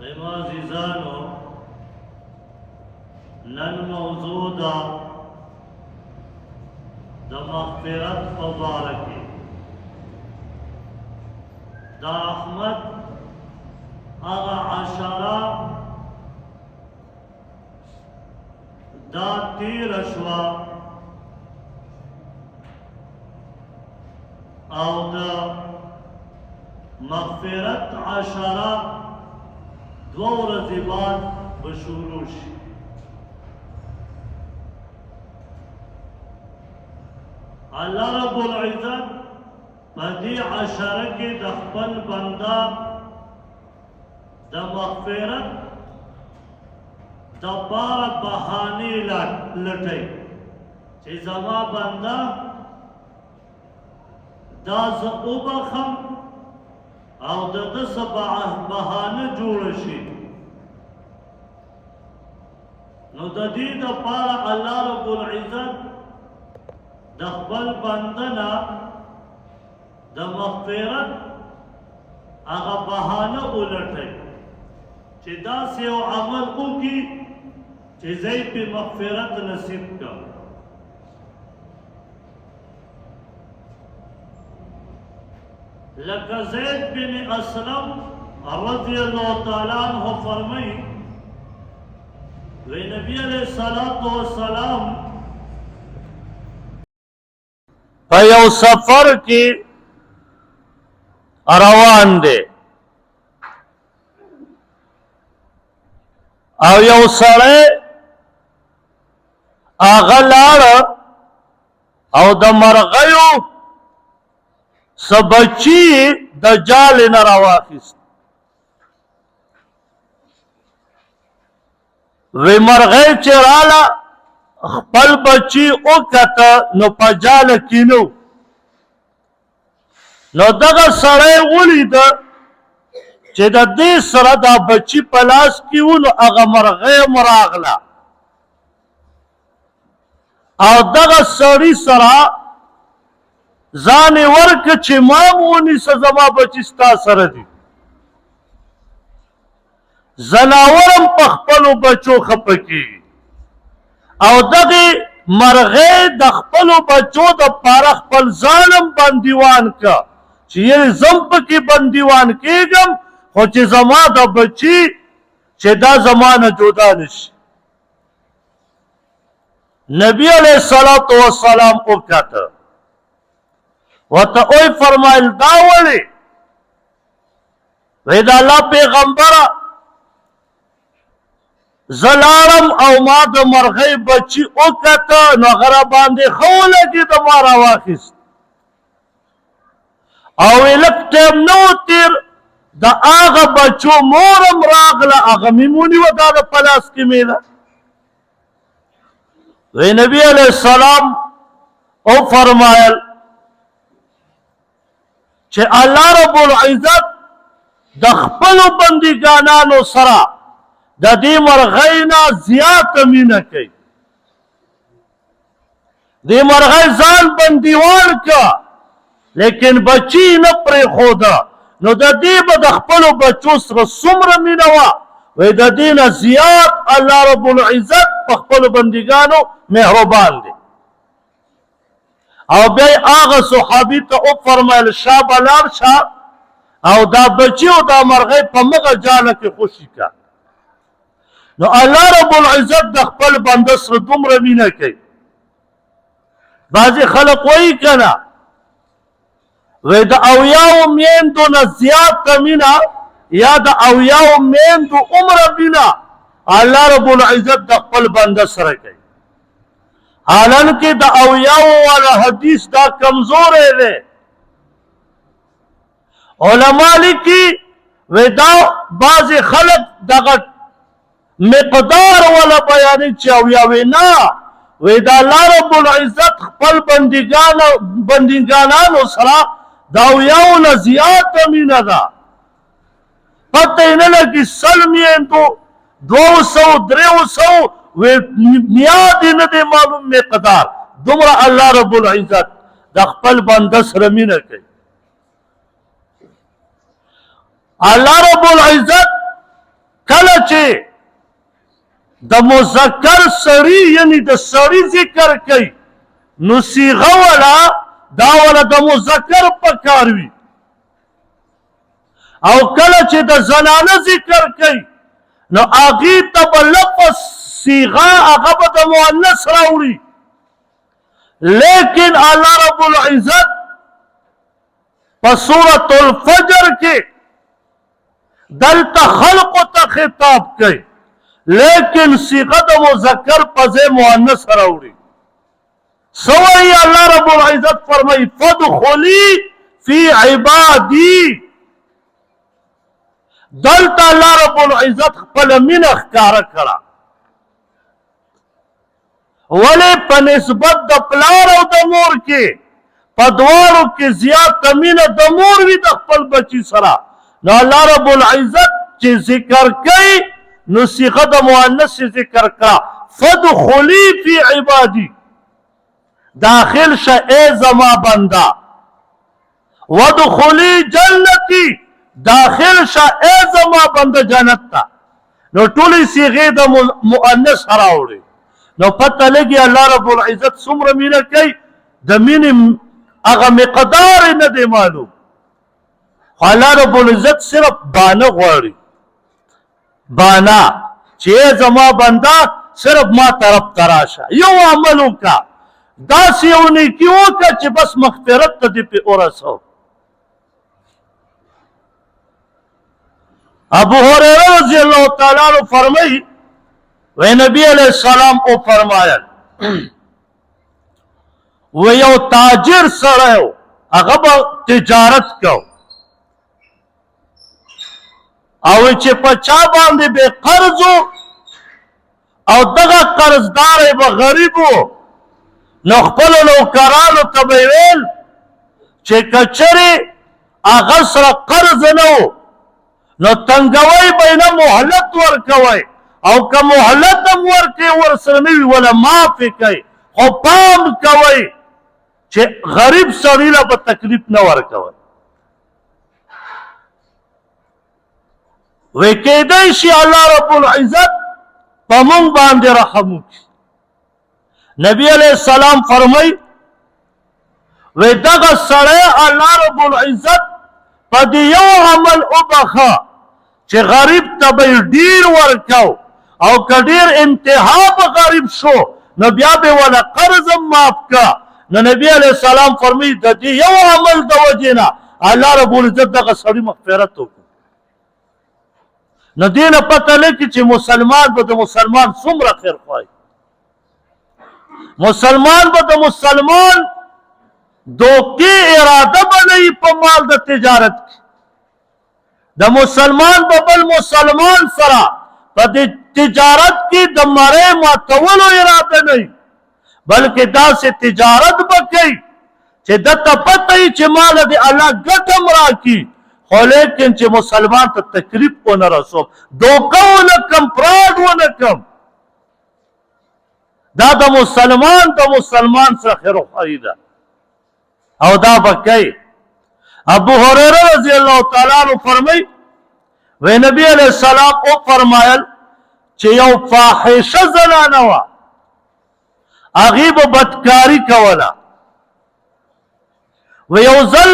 ایما عزیزانو نن موضوع دا مغفرت مبارکی دا احمد اغا عشرہ دا تیر شوا او دا مغفرت عشرہ دو ورځې بعد بشروع شي. الله رب العزت په دې عشره کې د خپل بنده د مغفرت دپاره بهانې لټوي چې زما بنده دا زه وبخم او د ده څه بهانه جوړه شي. نو د دې دپاره الله رب العزت د خپل بنده نه د مغفرت هغه بهانه ولټوي چې داسې یو عمل وکړي چې زه یې پې مغفرت نصیب کړم. لکه زید بن اسلم رضی اللہ تعالیٰ عنہ فرمائی وی نبی علیہ السلام په یو سفر کې روان دی او یو سړی هغه لاړه او د مرغیو څه بچي د جالې نه راواخیست. وی مرغۍ چې راله خپل بچي وکته نو په جاله کې نه و. نو دغه سړی ولیده چې د دې سره دا بچي په لاس کې و نو هغه مرغۍ هم راغله او دغه سړي سره ځان یې ورکړه چې ما م ونیسه زما بچي ستا سره دي. ځناور هم په خپلو بچو خفه کېږي او دغې مرغۍ د خپلو بچو دپاره خپل ځان هم بندیوان که چې یعنې زم پکې بندیوان کېږم خو چې زما د بچي چې دا زما نه جدا نشي. نبی علیه السلام وکته ورته اوی فرمایل دا ولې؟ وی د الله پیغمبره زه لاړم او ما د مرغۍ بچي وکته نو هغه راباندې ښه ولګېد ما راواخیست او وی لږ ټایم نه و تېر د هغه بچو مور هم راغله هغه مې م ونیوه دا د په لاس کې مې ده. وی نبي علیه السلام وفرمایل چې الله رب العزت د خپلو بندګانانو سره د دې مرغۍ نه زیاته مینه کوي. دې مرغۍ ځان بندیوان که لیکن بچي نه پرېښوده نو د دې به د خپلو بچو سره څومره مینه وه وی د دې نه زیات الله رب العزت په خپلو بندګانو مهربان دی. او بیا یې هغه صحابي ته وفرمیل شا به لاړ شه او دا بچي او دا مرغۍ په مغه جاله کې خوشي که. نو الله رب العزت د خپل بنده سره دومره مینه کوي. بعضې خلق وایي که نه وی د اویاو میندو نه زیاته مینه یا د اویاو میندو عمره مینه الله رب العزت د خپل بنده سره کوي. حالانکه د اویاو والا حدیث دا کمزوری دی. علما لیکي وی دا بعضې خلق دغه مقدار والا بیانوي چې اویاوې نه وی دا الله رب العزت خپل بندګانانو سره د اویاو نه زیاته مینه ده. پته یې نه لګي 100 میندو 200 300 نیاد نه دی معلوم مقدار دومره الله رب العزت د خپل بنده سره مینه کوي. الله رب العزت کله چې د مذکر سړي یعنی د سړي ذکر کوي نو صیغه والا دا والا د مذکر پکار وي او کله چې د زنانه ذکر کوي نو هغې ته به لفظ صیغه هغه به د مؤنث راوړي لیکن الله رب العزت په سورة الفجر کې دلته خلقو ته خطاب کوي لیکن صیغه د مذکر په ځای مؤنث راوړي سوئی اللہ رب العزت فرمائی فدخلی فی عبادی دلتا اللہ رب العزت خپل مینه ښکاره کړه ولې په نسبت د پلار او د مور کې په دواړو کې زیاته مینه د مور وي د خپل بچي سره نو الله رب العزت چې ذکر کوي نو صيغه د مؤنث ذکر کړه فدخلی فی عبادی داخل شه اے زما بندا ودخلی جنتی داخل شه اے زما بندا جنت تا نو ټولې صيغې د مؤنث راوړي نو پته لګي الله رب العزت څومره مینه کوي د مینې هغه مقدار نه دی معلوم الله رب العزت صرف بانا غواړي بانا چې زما بندا صرف ما طرف تراشه یو عمل وکړه داسې یو نیکي وکړه چې بس مغفرت ته دې پې ورسو ابو هريره رضی اللہ تعالی عنہ فرمائی وہ نبی علیہ السلام او فرمایا وہ یو تاجر سره و هغه به تجارت کو او چې په چا باندې به قرض او دغه قرضدار به غریب و نو خپل نوکرانو ته به ویل چې کچرې هغه سره قرض نه و نو تنګوی به نه مهلت ورکوئ او که مهلت هم ورکوي ورسره نه وي وله معافې کوئ خو پام کوئ چې غریب سړي له به تکلیف نه ورکوئ وی کېدی شي الله رب العزت په موږ باندې رحم وکړي نبی علیہ السلام فرمائی وی دغه سړی الله رب العزت په دې یو عمل وبخه چې غریب ته به ډیر ورکو او که ډیر انتها به غریب شو نو بیا به وله قرض هم معاف کا نو نبی علیہ السلام فرمایي د دې یو عمل د وجې نه الله رب العزت دغه سړي مغفرت وکړي نو دې نه پته لګي چې مسلمان به د مسلمان څومره خیر خواهي مسلمان به د مسلمان دوکې اراده به نه وي په مال د تجارت کې د مسلمان به بل مسلمان سره په تجارت کې د مرۍ ماتولو اراده نه وي بلکې داسې تجارت به کوي چې دته پته وي چې ماله د الله ګټه هم راکړي خو لیکن چې مسلمان ته تکلیف ونه رسوم دوکه ونه کړم فراډ ونه کړم دا د مسلمان سره خیرخواهي ده او دا به کوي ابو هريره رضی اللہ تعالی عنہ فرمای وی نبی علیہ السلام او فرمایل چې یو فاحشه زنانه وه هغې به بدکاري کوله و یو ځل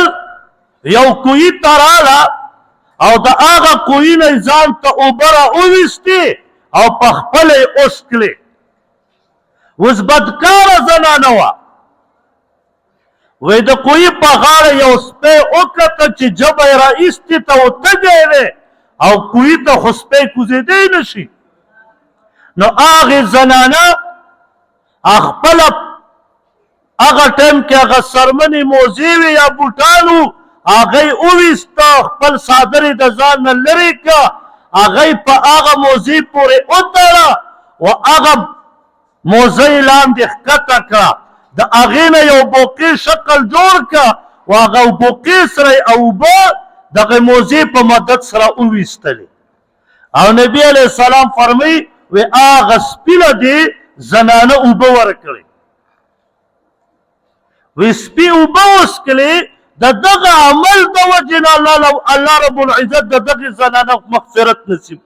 یو کوهي ته راله او د هغه کوهي نه یې ځان ته اوبه راوویستې او په خپله یې اوسکلې اوس بدکاره زنانه وه وی د کوهي په غاړه یو سپی وکته چې ژبه یې راایستې ته و تږی دی او کوهي ته خو سپی کوزېدی نه شي نو هغې زنانه خپله هغه ټایم کې هغه څرمنې موزې وې یا بوټان وو هغه یې وویسته خپل څادر یې د ځان نه لرې کړه هغه یې په هغه موزې پورې وتړه و هغه موزه یې لاندې ښکته کړه د هغې نه یو بوقې شکل جوړ کړه و هغه بوقې سره یې اوبه دغه موزې په مدد سره وویستلې او نبي علیه السلام فرمایي وی هغه سپي له دې زنانه اوبه ورکړې وی سپي اوبه وڅښلې د دغه عمل د وجې نه الله رب العزت د دغې زنانه مغفرت نصیب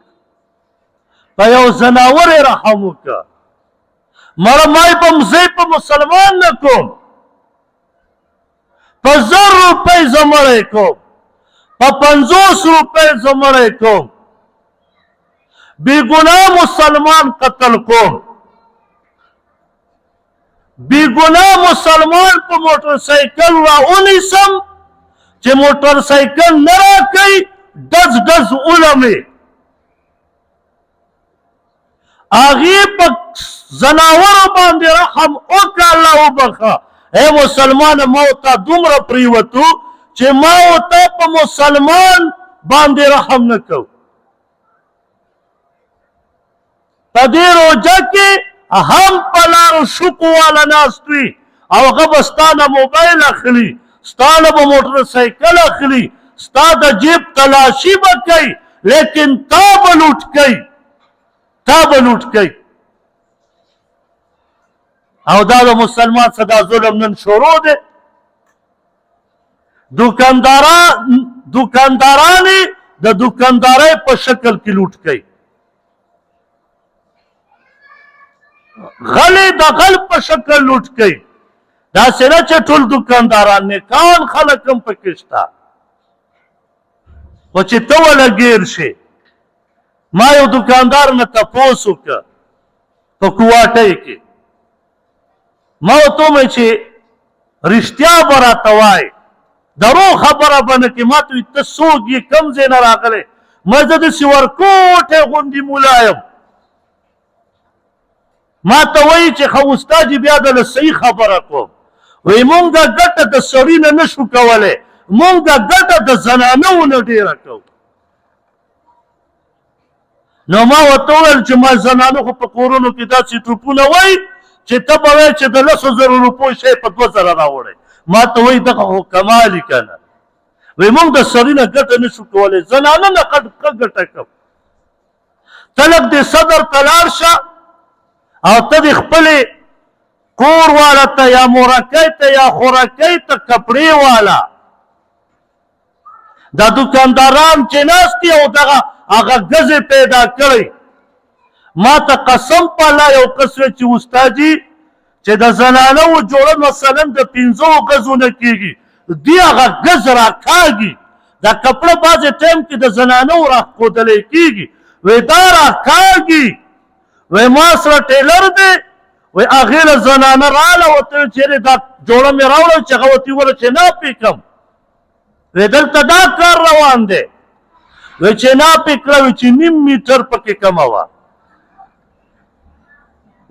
په یو زناور یې رحم وکړه. مړه مای به مزی په مسلمان نه کوم، په 1000 روپۍ زه مړی کوم، په 50 روپۍ زه مړی کوم، بې ګناه مسلمان قتل کوم، بې ګناه مسلمان په موټر سایکل را ونیسم چې موټر سایکل نه راکوي ډز ډز ولمې. هغې په زناورو باندې رحم وکړه، الله وبخه. ای مسلمانه ما ورته دومره پرېوتو چې ما ورته په مسلمان باندې رحم نه کوو. په دې روژه کې هم په لارو شکو والا ناست وي او هغه به ستا نه موبایل اخلي، ستا نه به موټر سایکل اخلي، ستا د جیب تلاشي به کوي، لیکن تا به لوټ کوي، تا به لوټ کوي. او دا د مسلمان څخه دا ظلم نن شروع دی. دوکانداران د دوکاندارۍ په شکل کې لوټ کوي، غلې د غل په شکل لوټ کوي. داسې نه چې ټول دوکانداران نیکان خلک هم پکې شته، خو چې ته ولګېر شې. ما یو دوکاندار نه تپوس وکړه په کوواټۍ کې، ما ورته وویل چې رښتیا به راته وایې، درو خبره به نه کړې. ما ته وایي ته څوک یې، کوم ځای نه راغلی؟ ما زه داسې ورکوټی غوندې ملا یم. ما ته وایي چې ښه استاد بیا دله صحیح خبره کوم. وایي مونږ ګټه د سړي نه نه شو کولی، مونږ ګټه د زنانو نه ډېره کوو. نو ما ورته وویل چې ما زنانو خو په کورونو کې داسې ټوپونه وایي چې ته به وایې چې د 10,000 روپیو شی په 2,000 راوړی. ما ته وایي دغه خو کمال که نه. وایي مونږ د سړي نه ګټه نه شو کولی، زنانه نه ښه ګټه کوو. ته لږ دې صدر ته لاړ شه او ته د خپلې کور والا ته یا مورکۍ ته یا خورکۍ ته کپړې والا دا دوکانداران چې ناست دي او دغه هغه ګزې پیدا کړی. ما ته قسم په الله یو کس وی چې استادجي چې د زنانو جوړه مثلا د 5 ګزو نه کېږي، دی هغه ګز راکاږي. دا کپړه بعضې ټایم کې د زنانو راښودلی کېږي، وی دا راکاږي. وی ما سره ټیلر دی، وی هغې له زنانه راله ورته ویل چېرې دا جوړه مې راوړه چې هغه ورته وویله چې ناپ یې کړم. وی دلته دا کار روان دی. وی چې ناپ یې کړه، وی چې 1.5 میټر پکې کمه وه.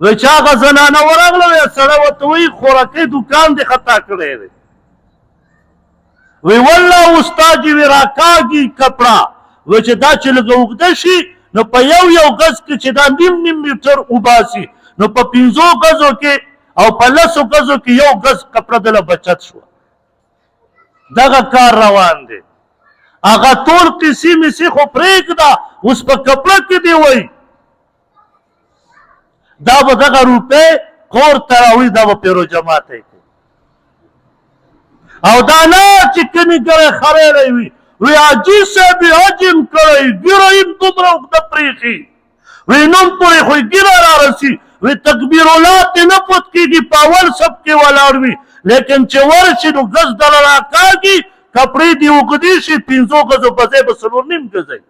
وی چې هغه زنانه ورغله، وی سړی ورته وایي خورکۍ دوکان دې خطا کړی دی. وی والله استاد جي وی راکاږي کپړه. وی چې دا چې لږه اوږده شي نو په یو ګز کې چې دا 1.5 میټر وباسي، نو په 5 ګزو کې او په 10 ګزو کې 1 ګز کپړه دله بچت شوه. دغه کار روان دی. هغه ټول قیسې میسې خو پرېږده، اوس په کپړه کې دی وایي دا به دغه روپۍ کور ته راوړي، دا به پیروجه ماتی کوي. او دا نه چې کمې ګړی خریلی وي، وی حاجي صاحب یې حجم کړی، ګیره یې دومره اوږده پرېښي، وی نوم پورې خو یې ګیره رارسي. وی تکبیر الله ترې نه پوت کېږي، په اول صف کې ولاړ وي، لیکن چې ورشي نو ګز دله راکاږي، کپړې دې اوږدې شي، 5 ګزو په ځای به 4.5 ګزی.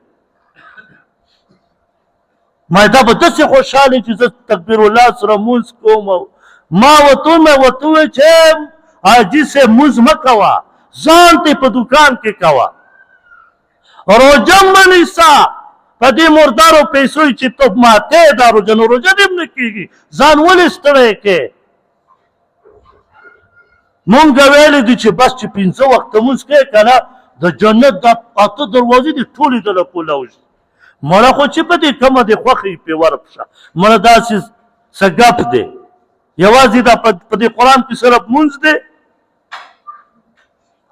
ما دا به داسې خوشحاله چې زه تکبیر الله سره مونځ کوم. ما ورته وویل چې حاجي صاحب مونځ مه کوه، ځان ته په دوکان کې کوه، روژه مه نیسه. په دې مردارو پیسو چې ته ماتې دا روژه، نو روژه دې هم نه کېږي، ځان ولې ستړی کې. مونږ ویلی دي چې بس چې 5 وخته مونځ کوې که نه، د جنت دا 8 دروازې دي ټولې دله کولاو شي. مړه خو چې په دې کومه دې خوښه یې پرې ورپشه، مړه داسې څه ګپ دی. یوازې دا په دې قرآن کې صرف مونځ دی.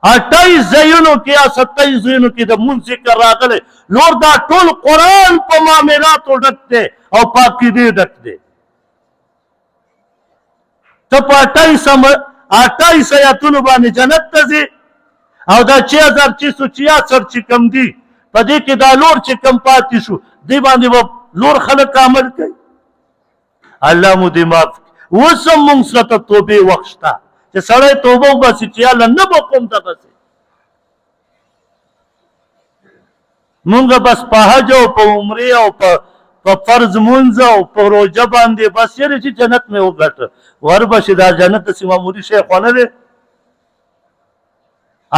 28 ځایونو کې یا 27 ځایونو کې د مونځ ذکر راغلی. نور دا ټول قرآن په معاملاتو ډک دی او په عقیدې ډک دی. ته په 28 آیاتونو باندې جنت ته ځې، او دا 6666 چې کم دي په دې کې دا نور چې کم پاتې شو، دې باندې به لور خلک عمل کوي الله مو دې معاف کړي اوس هم موږ سره ته توبې وخت شته چې سړی توبه وباسي چې یاله نه به کوم دغسې مونږ بس په حج او په عمرې او په فرض مونځ او په روژه باندې بس یعنې چې جنت مې وګټه وربشي دا جنت داسې معمولي شی خو نه دی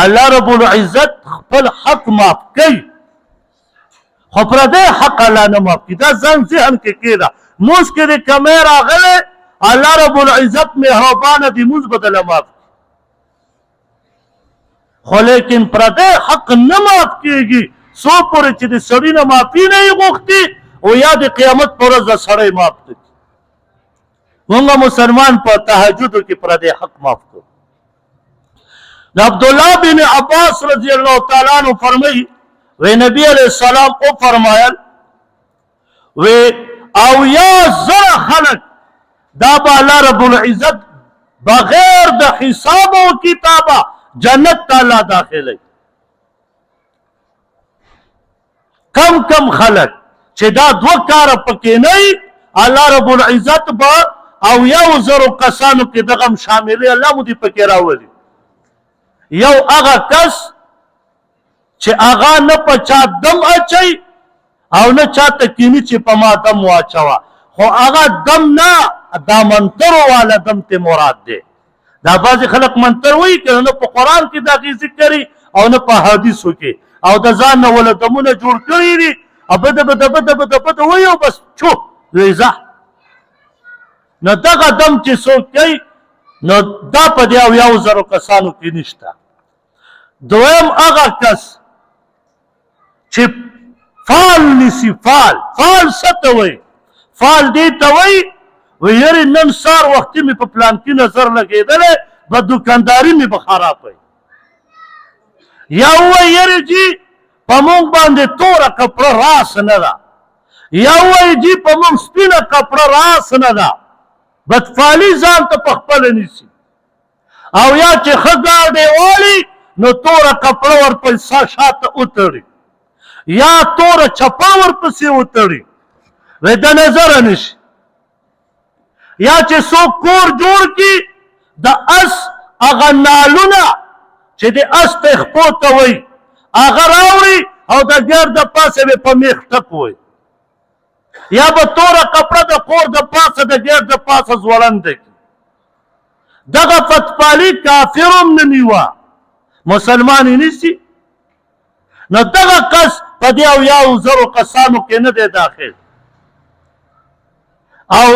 الله رب العزت خپل حق معاف کوي خو پردی حق الله نه معاف کوي دا ځان ذهن کې کېږده مونځ کې د کمی راغلی الله رب العزت مهربانه دی مونځ به دله معاف کړي خو لیکن پردی حق نه معاف کېږي څو پورې چې د سړي نه معافي نه یې غوښتي او یا د قیامت په ورځ د سړی معاف کړي مونږ مسلمان په تهجدو کې پردی حق معاف کړو د عبدالله بن عباس رضی الله تعالی عنہ فرمایي وی نبی علیہ السلام او فرمایل وی او یا زره خلق دا به الله رب العزت بغیر د حساب او کتابه جنت ته الله داخلوي کم کم خلق چې دا دوه کاره پکې نه وي الله رب العزت به او یو زرو کسانو کې دغه هم شاملوي الله مو دې پکې راولي یو هغه کس چې هغه نه په چا دم اچوي او نه چاته کینی چې په ما دم واچوه خو هغه دم نه دا منترو والا دم ته مراد دی دا بعضې خلک منتر وایي که نه په قرآن کې د هغې ذکر او نه په حدیثو کې او د ځان نه وله دمونه جوړ کړي دي او بده وایي او بس چو ویزه نو دغه دم چې څوک کوي نو دا په دې اویاو زرو کسانو کې نشته دویم هغه کس چې فال نیسي فال څه ته وایي فال دې ته وایي وی یارې نن سار وختي مې په پلان کې نظر لګېدلی به دوکانداري مې به خرابوي یا ووایي یارې جي په مونږ باندې توره کپړه راس نه ده یا ووایي جي په مونږ سپینه کپړه راس نه ده بدفالي ځان ته په خپله نیسي او یا چې ښه ګاډی والي نو توره کپړه ورپسې شاته وتړي یا توره چپه ورپسې وتړي وی د نظره نشي یا چې څوک کور جوړ کړي د اس هغه نالونه چې د اس تخپو ته وایي هغه راوړي او د ګیر د پاسه به په میخ ټک وایي یا به توره کپړه د کور د پاسه د ګیر د پاسه ځوړنده کړي دغه فتپالي کافر هم نه نیوه مسلمان یې نیسي نو دغه کس په دې اویاو زرو کسانو کې نه دی داخل او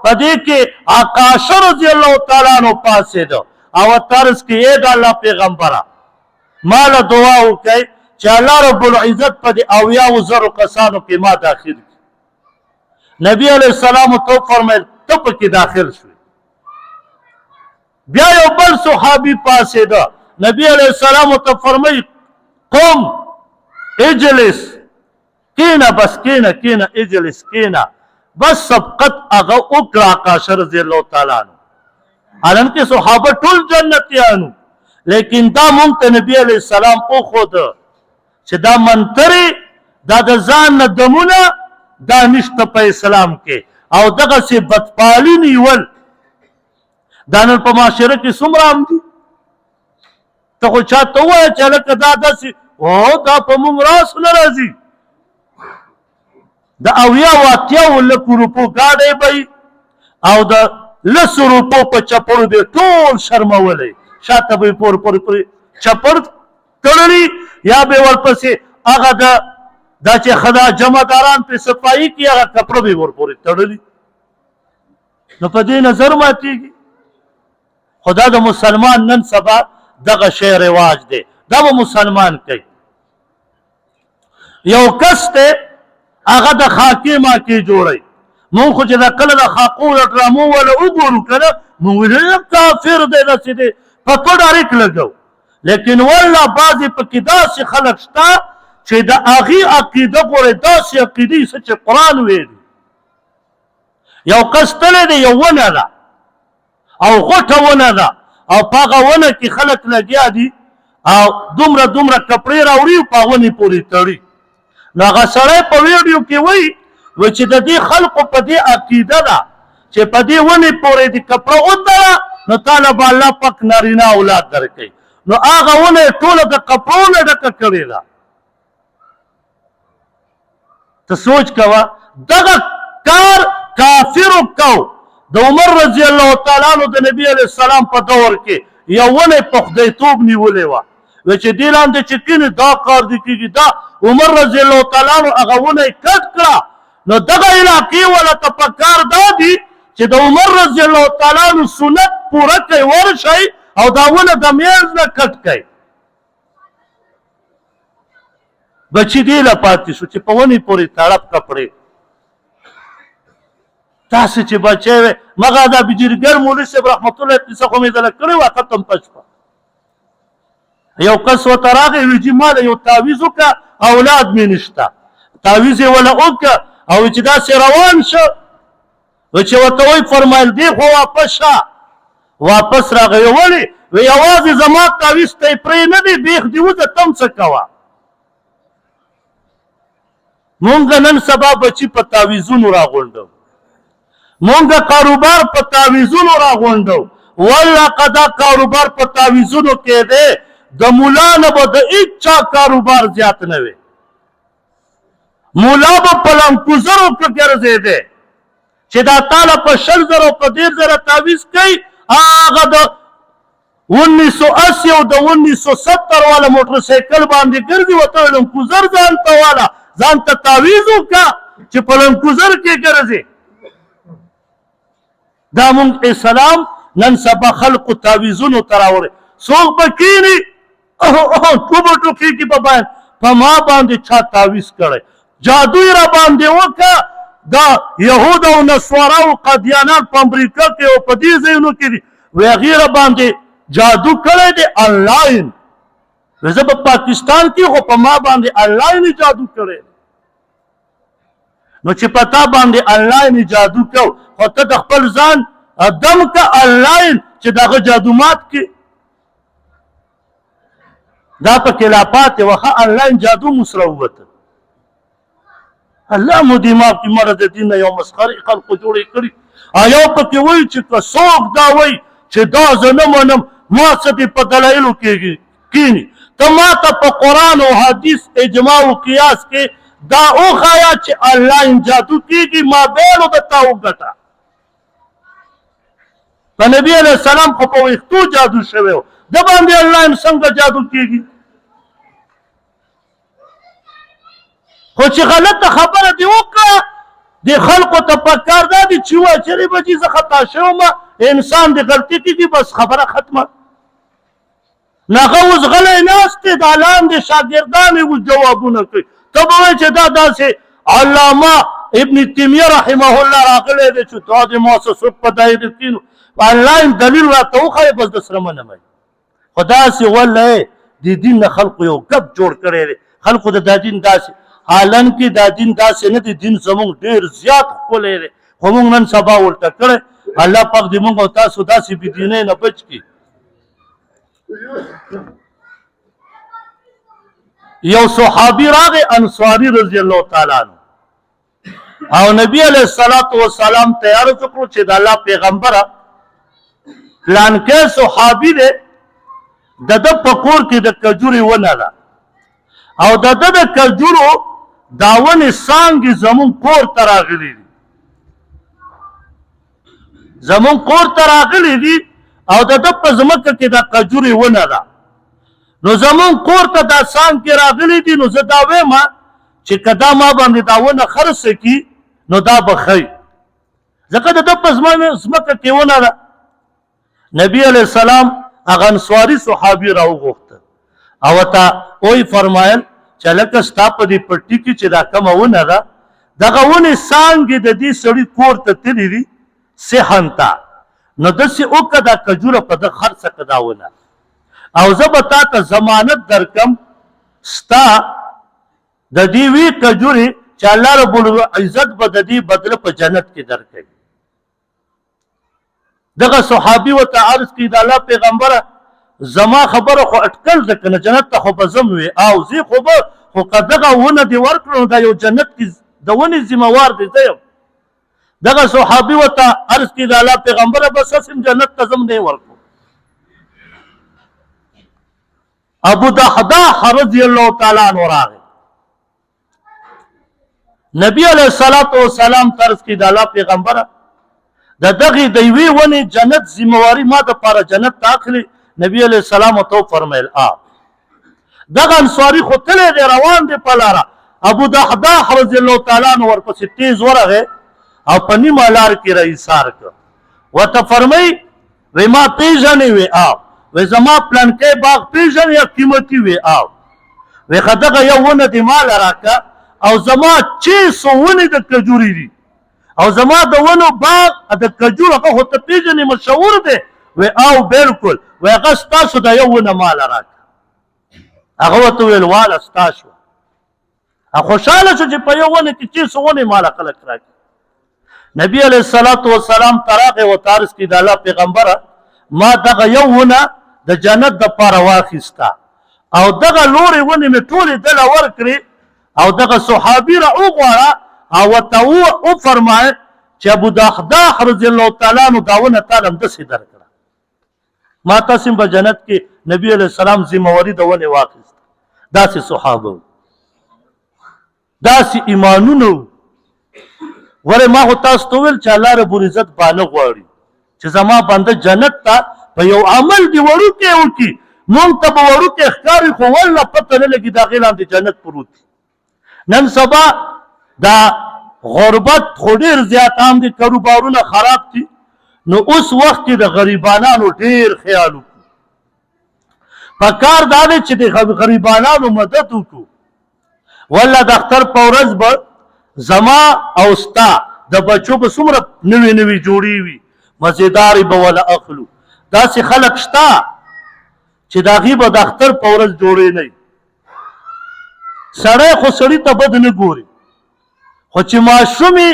په دې کې عکاشه رضی الله تعالی عنہ پاسېده او طرز کې یې د الله پیغمبره ماله دعا وکړئ چې الله رب العزت په دې اویاو زرو کسانو کې ما داخل کړي نبی علیه السلام ته فرمایل ته پکې داخل شوې بیا یو بل صحابي پاسېده نبی علیه السلام ته فرمایي قم اجلس کینه بس کینه اجلس کینه بس سبقت هغه وکړه عکاشه رضی الله تعالی عنہ حالانکه صحابه ټول جنتیانو لیکن دا مونږ ته نبی علیه السلام وښوده چې دا منترې دا د ځان نه دمونه دا نشته په اسلام کې او دغسې بدپالي نیول دا نن په معاشره کې څومره عام دي ته خو چاته ووایه چې هلکه دا داسې دا په مونږ راس نه راځي د اویاو اتیاو لکو روپو ګاډی به او د لسو روپو په چپړو به ټول شرمولی شاته به یې پورې چپړ تړلی یا به ورپسې هغه دا چې ښه جمعداران پرې صفایي کړي هغه کپړه به یې ورپورې تړلي نو په دې نظر ماتېږي خو دا د مسلمان نن سبا دغه شی رواج دی دا به مسلمان کوي یو کس دی هغه د خاکې ماکې جوړوي مونږ خو چې دا کله د خاقو د ډرامو والا وګورو که نه مونږ ویل کافر دی داسې دی په پټ اړیک لګو لیکن والله بعضې پکې داسې خلک شته چې د هغې عقیده ګورئ داسې عقیدې څه چې قرآن ویلي یو کس تللی دی یو ونه ده او غټه ونه ده او په هغه ونه کې خلک لګیا دي او دومره کپړې راوړي او په ونې پورې تړي نو هغه سړی په ویډیو کې وایي و چې د دې خلقو په دې عقیده ده چې په دې ونې پورې د کپړه وتړه نو تاله به الله پاک نارینه اولاد درکوي نو هغه ونه یې ټوله د کپړو نه ډکه کړې ده ته سوچ کوه دغه کار کافرو کو د عمر رضی الله تعالی عنہ د نبی علیه السلام په دور کې یو ونه په خدایتوب نیولې وه و چې دې لاندې چې کینې دا کار دې کېږي دا عمر رضی الله تعالی عنہ هغه ونه یې کټ کړه نو دغه علاقې والا ته په کار دا دي چې د عمر رضی الله تعالی عنہ سنت پوره کوي ورشئ او دا ونه د میز نه کټ کوي بچی دې له پاتې شو چې په ونې پورې تړپ کپړې تاسې چې بچی وې مغه دا بجرګر مولوي صاحب رحمت الله کیسه خو مې دله کړې وه ختم په شپه یو کس ورته راغی ویل چې ما له یو تعویض وکړه اولاد مې نشته تعویض یې وله وکړه او چې داسې روان شه چې ورته وایي فرمایل دی خو واپس شه واپس راغی ولې وی یوازې زما تعویض ته یې پرې نه دی بیخ دې وځه تم څه کوه مونږ نن سبا بچي په تعویضونو راغونډو مونږ کاروبار په تعویضونو راغونډو والله که دا کاروبار په تعویضونو کې دی د مولا نه به د هېچا کاروبار زیات نه وي مولا به په لنکوزرو کې ګرځېدی چې دا تاله په 20,000 او په 1,000 تعویض کوي هغه د 1980 او د 1970 والا موټرسایکل باندې ګرځي ورته ویل لنکوزر ځان ته واله ځان ته تعویض وکړه چې په لنکوزر کې ګرځي دا مونږ اسلام نن سبا خلقو تعویضونو ته راوړی څوک به کښېني ټوبه ټوکېږي په ما باندې چا تعویض کړی جادو یې را باندې وکړه دا یهود او نصارا او قادیانان په امریکا کې او په دې ځایونو کې دي وی هغې را باندې جادو کړی دی انلاین زه په پاکستان کې خو په ما باندې انلاین جادو کړی نو چې په تا باندې انلاین جادو کو خو ته د خپل ځان دم که انلاین چې دغه جادو مات کړي دا پکې لا پاتې وه ښه انلاین جادو مو سره ووته الله مو دماغ کې مړه د دین نه یو مسخرې خلقو جوړې کړي یو پکې وایي چې که څوک دا وایي چې دا زه نه منم ما څه دې په دلایلو کښېني ته ما ته په قرآن او حدیث اجماع و قیاس کې دا وښایه چې انلاین جادو کېږي ما بیلو درته وګټه په نبي علیه السلام خو په ویښتو جادو شوی و د باندې انلاین څنګه جادو کېږي خو چې غلطه خبره دې وکړه دې خلقو ته پکار دا دي چې ووایه چېرې بچي زه خطا شوم انسان دې غلطي کېږي بس خبره ختمه نه هغه اوس غلی ناست دی دا لاندې شاګردان یې اوس جوابونه کوي ته به وایې چې دا داسې علامه ابن تیمیه رحمه الله راغلی دی چې دا د مؤسسو په دایره کې نو انلاین دلیل راته وښایه بس در سره منم خو داسې والله د دین نه خلقو یو ګپ جوړ کړی دی خلقو د دا دین داسې حالن کې دا دین داسې نه دی دین زموږ ډېر زیات ښکلی دی خو موږ نن سبا ولټه کړی الله پاک دې موږ او تاسو داسې بېدینۍ نه بچ کړي یو صحابي راغی انصاري رضی الله تعالی عنه او نبی علیه السلام ته یې عرض وکړو چې د الله پیغمبره پلانکی صحابي دی د ده په کور کې د کجورې ونه ده او د ده د کجورو دا ونې څانګې زمونږ کور ته راغلي دي زمونږ کور ته راغلي دي او د ده په ځمکه کې د کجورې ونه ده نو زمونږ کور ته دا څانګې راغلي دي نو زه دا وایم چې که دا ما باندې دا ونه خرڅه کړي نو دا به ښه ځکه د ده په ځمکه کې ونه ده نبی علیه السلام هغه انصاري صحابي راوغوښته او ورته وایي فرمایل چې لکه ستا په دې پټي کې چې دا کومه ونه ده دغه ونې څانګې د دې سړي کور ته تللي دي صحن ته نو داسې وکړه دا کجوره په ده خرڅه کړه دا ونه او زه به تا ته ضمانت درکم ستا د دې وی کجورې چې الله رب العزت به د دې بدله په جنت کې درکوي دغه صحابي ورته عرض کړي د الله پیغمبره زما خبره خو اټکل ده که نه جنت ته خو به ځم وې او زه خو به خو که دغه ونه دې ورکړو نو دا یو جنت کې د ونې ذمہوار دی زه یم دغه صحابي ورته عرض کړي د الله پیغمبره بس اسم جنت ته ځم نه ورکو ابو دحداح رضی الله تعالی عنہ راغی نبی علیہ الصلوۃ والسلام طرز کې د الله پیغمبره د دغه د یوې ونې جنت ذمہواری ما د پاره جنت داخلي نبی علیہ السلام تو فرمایل دغه انصاری خو تللی دی روان دی په لاره ابو دحداح رضی الله تعالی عنہ ورپسې تیز ورغی او په نیمه لار کې را ایثار کړ ورته فرمایي وی ما پیژنې وی وی زما پلانکی باغ پیژنې یا قیمتي وی وی ښه دغه یو ونه دې ماله راکړه او زما 600 ونې د کجوري دي او زما د ونو باغ د کجور هغه خو ته پیژنې مشهور دی وی بالکل وی هغه ستاسو د یو ونه ماله راکړه هغه ورته وویل واله ستا شوه خوشحاله شو چې په یو ونه کې 600 ونې ماله خلک راکړي نبی علیہ الصلوۃ والسلام تراغه و تارس کی د الله پیغمبره ما دغه یو ونه د جنت د پاره واخیستا او دغه لوري ونې می ټولې دله ورکړي او دغه صحابي را وغواړه او ورته او فرمایي چې ابو دحداح رضی الله تعالی عنہ دا ونه تعالی داسې درکړه ما تاسو په جنت کې نبی علیہ السلام ذمہواری د ونه واخیست داسې صحابه داسې ایمانونو وره ما خو تاسو ته ویل چې الله رب العزت باندې غواړي چې زما بنده جنت ته په یو عمل دی وړوکی وکړي مونږ ته به وړوکی ښکاري خو والله پته نه لګي د هغې لاندې جنت پروت دی نن سبا دا غربت خو ډېر زیات عام دي کاروبارونه خراب دي نو اوس وخت کې د غریبانانو ډېر خیال وکړو په کار دا دی چې د غریبانانو مدد وکړو والله د اختر په ورځ به زما او ستا د بچو به څومره نوې نوې جوړې وي مزیدارې به وله اخلو داسې خلک شته چې د هغې به د اختر په ورځ جوړې نه وي سړی خو سړي ته بد نه ګوري خو چې ماشومې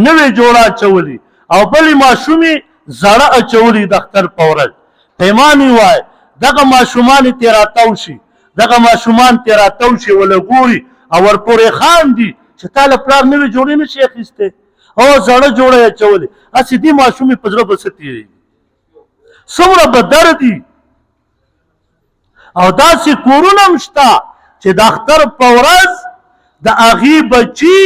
نوې جوړه اچولي او بلې ماشومې زړه اچولي د اختر په ورځ پیمانې وایي دغه ماشومان ترې راتاو شي دغه ماشومان ترې راتاو شي وله ګوري او ورپورې خاندي چې تا له پلار نوې جوړې نه شي اخیستی او زړه جوړه یې اچولې هسې دې ماشومې په زړه به څه تېرېږي څومره به درد دي او داسې کورونه هم شته چې د اختر په ورځ د هغې بچي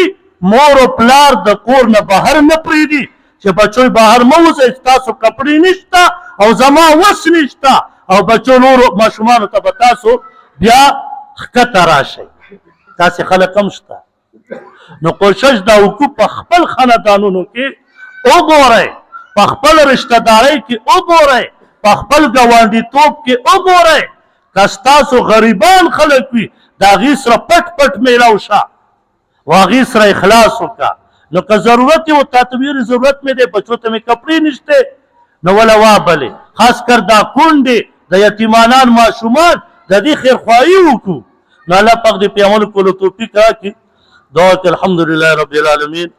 مور و پلار د کور نه بهر نه پرېږدي چې بچوی بهر مه وځئ ستاسو کپړې نشته او زما وس نشته او بچو نورو ماشومانو ته به تاسو بیا ښکته راشئ داسې خلک هم شته نو کوشش دا وکړو په خپل خاندانونو کې وګورئ په خپل رشته دارۍ کې وګورئ په خپل ګاونډیتوب کې وګورئ که ستاسو غریبان خلک وي د هغې سره پټ پټ میلاو شه و هغې سره اخلاص وکړه نو که ضرورت یې و تا ته ویلې ضرورت مې دی بچو ته مې کپړې نشته نو وله وابلې خاص کر دا کونډې د یتیمانان ماشومان د دې خیرخواهي وکړو نو الله پاک دې په عملو کولو توفیق راکړي دعا الحمدلله رب العالمین